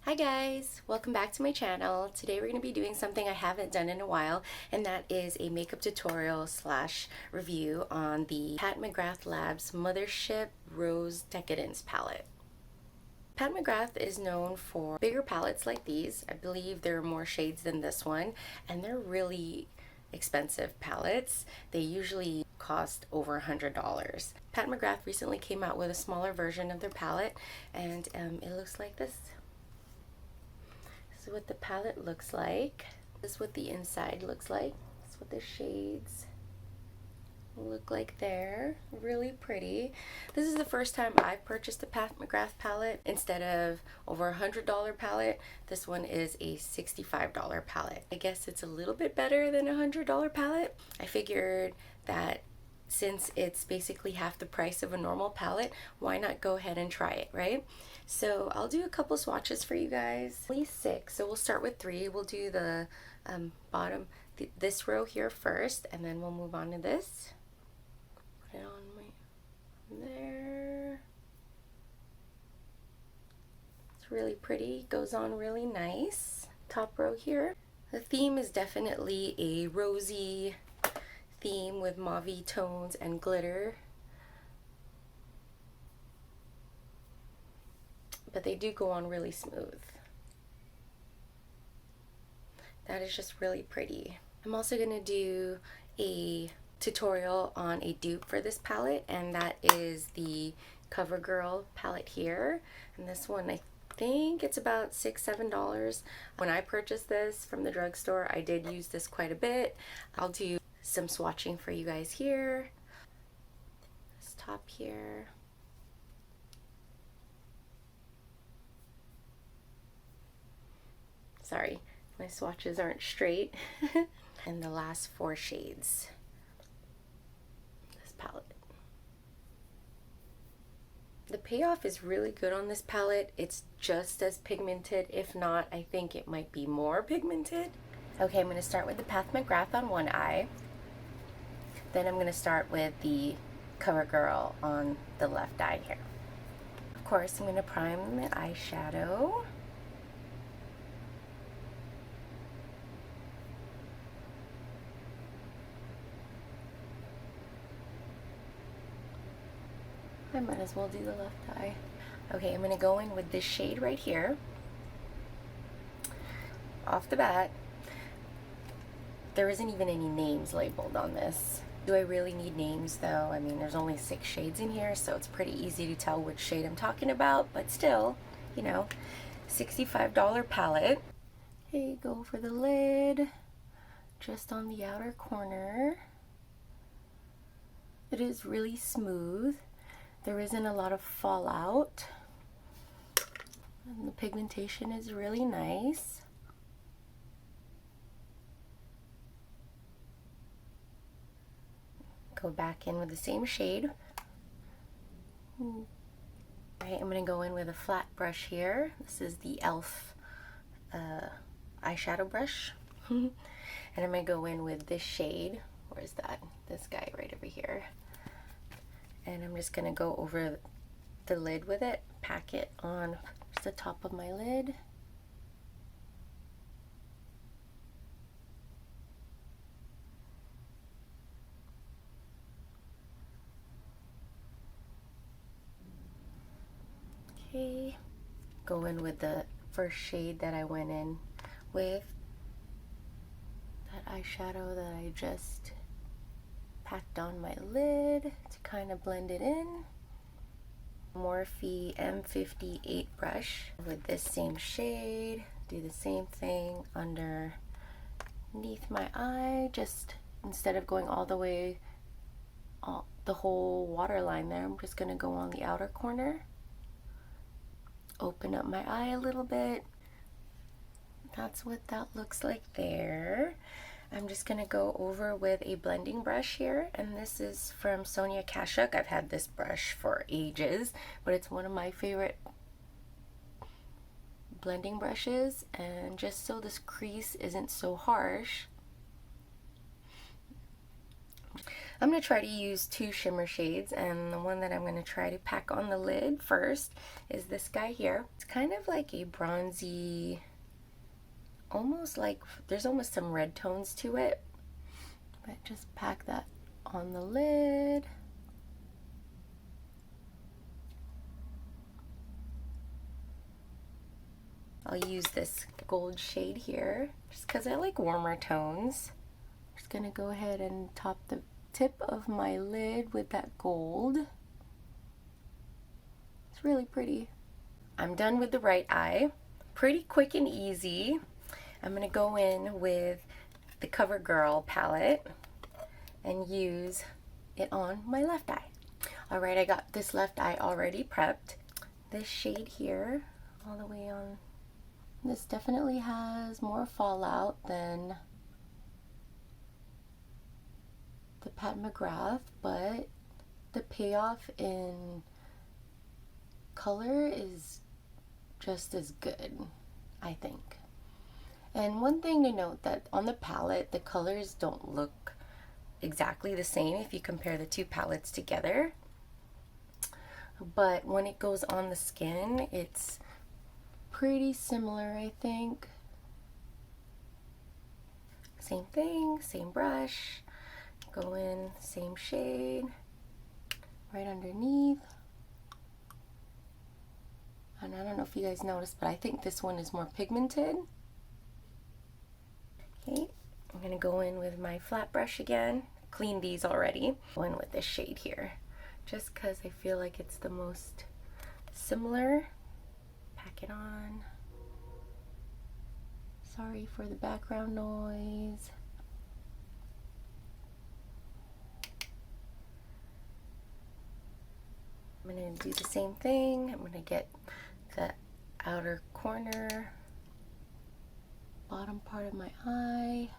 Hi guys, welcome back to my channel. Today we're going to be doing something I haven't done in a while, and that is a makeup tutorial slash review on the PAT McGRATH Labs Mothership Rose Decadence palette. PAT McGrath is known for bigger palettes like these. I believe there are more shades than this one, and they're really expensive palettes. They usually cost over $100. PAT McGrath recently came out with a smaller version of their palette, and it looks like this. This is what the palette looks like. This is what the inside looks like. This is what the shades look like there. Really pretty. This is the first time I've purchased a PAT McGrath palette. Instead of over $100 palette, this one is a $65 palette. I guess it's a little bit better than a $100 palette. I figured that since it's basically half the price of a normal palette, why not go ahead and try it, right? So I'll do a couple swatches for you guys. At least 6, so we'll start with 3. We'll do the bottom, this row here first, and then we'll move on to this. Put it on there. It's really pretty, goes on really nice. Top row here. The theme is definitely a rosy theme with mauve tones and glitter, but they do go on really smooth. That is just really pretty. I'm also going to do a tutorial on a dupe for this palette, and that is the COVERGIRL palette here. And this one, I think it's about $6-7. When I purchased this from the drugstore, I did use this quite a bit. I'll do some swatching for you guys here. This top here. Sorry, my swatches aren't straight. And the last 4 shades. This palette. The payoff is really good on this palette. It's just as pigmented, if not, I think it might be more pigmented. Okay, I'm going to start with the PAT McGrath on one eye. Then I'm going to start with the COVERGIRL on the left eye here. Of course, I'm going to prime the eyeshadow. I might as well do the left eye. Okay, I'm going to go in with this shade right here. Off the bat, there isn't even any names labeled on this. Do I really need names though? I mean, there's only 6 shades in here, so it's pretty easy to tell which shade I'm talking about, but still, you know, $65 palette. Okay, go for the lid, just on the outer corner. It is really smooth. There isn't a lot of fallout, and the pigmentation is really nice. Go back in with the same shade. Alright, I'm going to go in with a flat brush here. This is the e.l.f. eyeshadow brush. And I'm going to go in with this shade. Where's that? This guy right over here. And I'm just going to go over the lid with it, pack it on the top of my lid. Okay, go in with the first shade that I went in with, that eyeshadow that I just packed on my lid to kind of blend it in. Morphe M58 brush with this same shade. Do the same thing underneath my eye, just instead of going all the way, the whole waterline there, I'm just going to go on the outer corner. Open up my eye a little bit. That's what that looks like there. I'm just going to go over with a blending brush here, and this is from Sonia Kashuk. I've had this brush for ages, but it's one of my favorite blending brushes, and just so this crease isn't so harsh, I'm going to try to use two shimmer shades, and the one that I'm going to try to pack on the lid first is this guy here. It's kind of like a bronzy, almost like, there's almost some red tones to it, but just pack that on the lid. I'll use this gold shade here just because I like warmer tones. I'm just gonna go ahead and top the tip of my lid with that gold. It's really pretty. I'm done with the right eye. Pretty quick and easy. I'm gonna go in with the COVERGIRL palette and use it on my left eye. All right, I got this left eye already prepped. This shade here, all the way on. This definitely has more fallout than the PAT McGrath, but the payoff in color is just as good, I think. And one thing to note, that on the palette, the colors don't look exactly the same if you compare the two palettes together. But when it goes on the skin, it's pretty similar, I think. Same thing, same brush. Go in, same shade, right underneath. And I don't know if you guys noticed, but I think this one is more pigmented. Okay, I'm gonna go in with my flat brush again. Cleaned these already. Go in with this shade here, just because I feel like it's the most similar. Pack it on. Sorry for the background noise. I'm going to do the same thing. I'm going to get the outer corner, bottom part of my eye.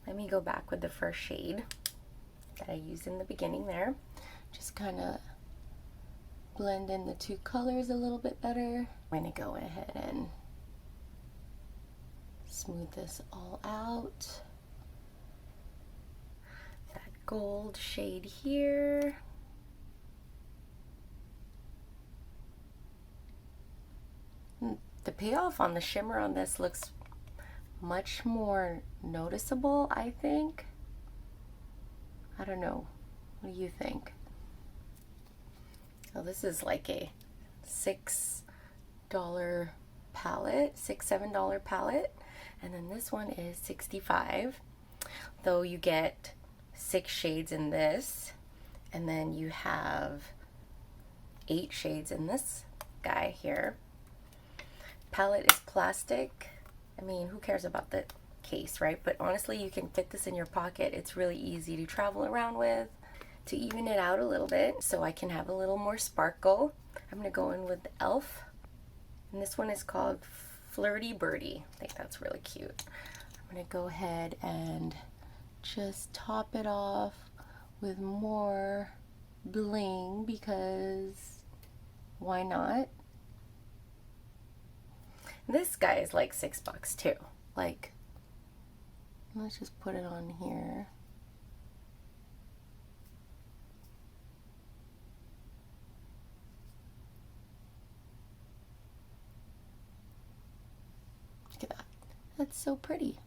Let me go back with the first shade that I used in the beginning there. Just kind of blend in the two colors a little bit better. I'm going to go ahead and smooth this all out. That gold shade here. The payoff on the shimmer on this looks much more noticeable, I think. I don't know. What do you think? Oh, this is like a $6 palette, $7 palette, and then this one is $65. Though you get 6 shades in this, and then you have 8 shades in this guy here. Palette is plastic. I mean, who cares about the case, right? But honestly, you can fit this in your pocket. It's really easy to travel around with. To even it out a little bit so I can have a little more sparkle, I'm going to go in with the e.l.f. And this one is called Flirty Birdie. I think that's really cute. I'm going to go ahead and just top it off with more bling, because why not? This guy is like $6 too. Like, let's just put it on here. Look at that. That's so pretty.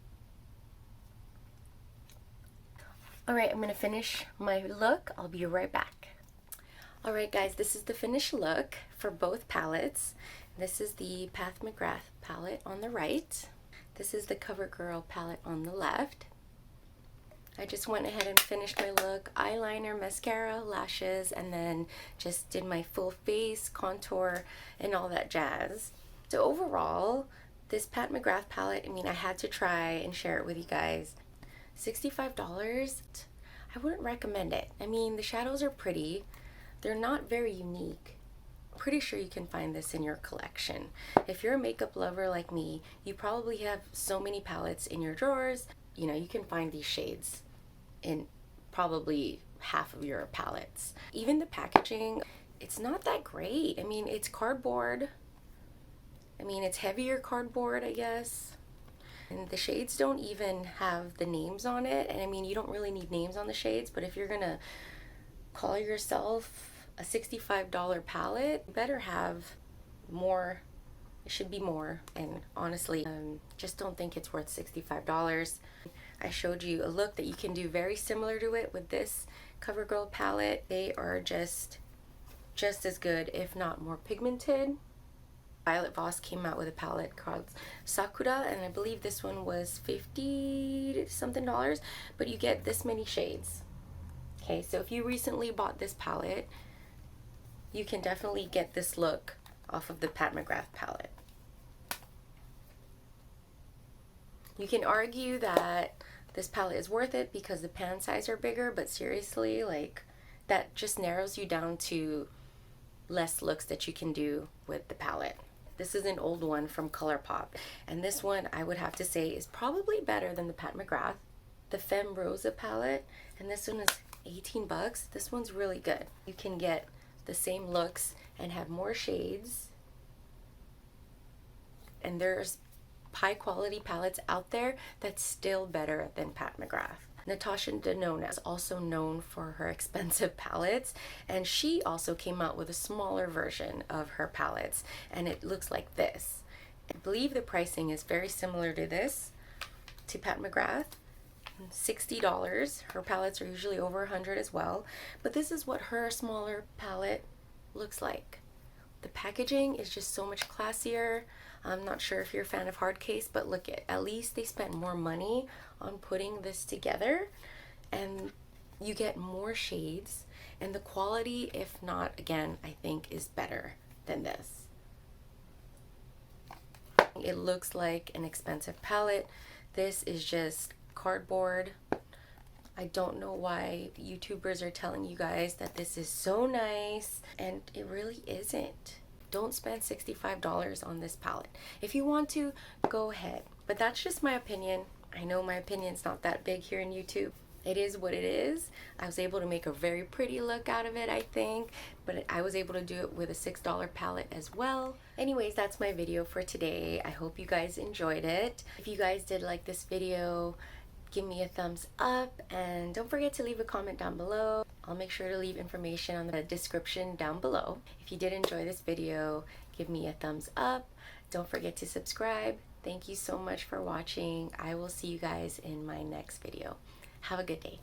Alright, I'm going to finish my look. I'll be right back. Alright guys, this is the finished look for both palettes. This is the PAT McGrath palette on the right. This is the COVERGIRL palette on the left. I just went ahead and finished my look. Eyeliner, mascara, lashes, and then just did my full face, contour, and all that jazz. So overall, this PAT McGrath palette, I mean, I had to try and share it with you guys. $65, I wouldn't recommend it. I mean, the shadows are pretty. They're not very unique. I'm pretty sure you can find this in your collection. If you're a makeup lover like me, you probably have so many palettes in your drawers. You know, you can find these shades in probably half of your palettes. Even the packaging, it's not that great. I mean, it's cardboard. I mean, it's heavier cardboard, I guess. And the shades don't even have the names on it. And I mean, you don't really need names on the shades, but if you're gonna call yourself a $65 palette, you better have more. It should be more. And honestly, just don't think it's worth $65. I showed you a look that you can do very similar to it with this CoverGirl palette. They are just as good, if not more pigmented. Violet Voss came out with a palette called Sakura, and I believe this one was $50 something, but you get this many shades. Okay, so if you recently bought this palette, you can definitely get this look off of the Pat McGrath palette. You can argue that this palette is worth it because the pan size are bigger, but seriously, like, that just narrows you down to less looks that you can do with the palette. This is an old one from ColourPop, and this one I would have to say is probably better than the Pat McGrath, the Femme Rosa palette, and this one is 18 bucks. This one's really good. You can get the same looks and have more shades, and there's high quality palettes out there that's still better than Pat McGrath. Natasha Denona is also known for her expensive palettes, and she also came out with a smaller version of her palettes, and it looks like this. I believe the pricing is very similar to this, to Pat McGrath, $60. Her palettes are usually over $100 as well, but this is what her smaller palette looks like. The packaging is just so much classier. I'm not sure if you're a fan of hard case, but look, at least they spent more money on putting this together, and you get more shades, and the quality, if not, again, I think is better than this. It looks like an expensive palette. This is just cardboard. I don't know why YouTubers are telling you guys that this is so nice, and it really isn't. Don't spend $65 on this palette. If you want to, go ahead. But that's just my opinion. I know my opinion's not that big here in YouTube. It is what it is. I was able to make a very pretty look out of it, I think, but I was able to do it with a $6 palette as well. Anyways, that's my video for today. I hope you guys enjoyed it. If you guys did like this video, give me a thumbs up, and don't forget to leave a comment down below. I'll make sure to leave information on the description down below. If you did enjoy this video, give me a thumbs up. Don't forget to subscribe. Thank you so much for watching. I will see you guys in my next video. Have a good day.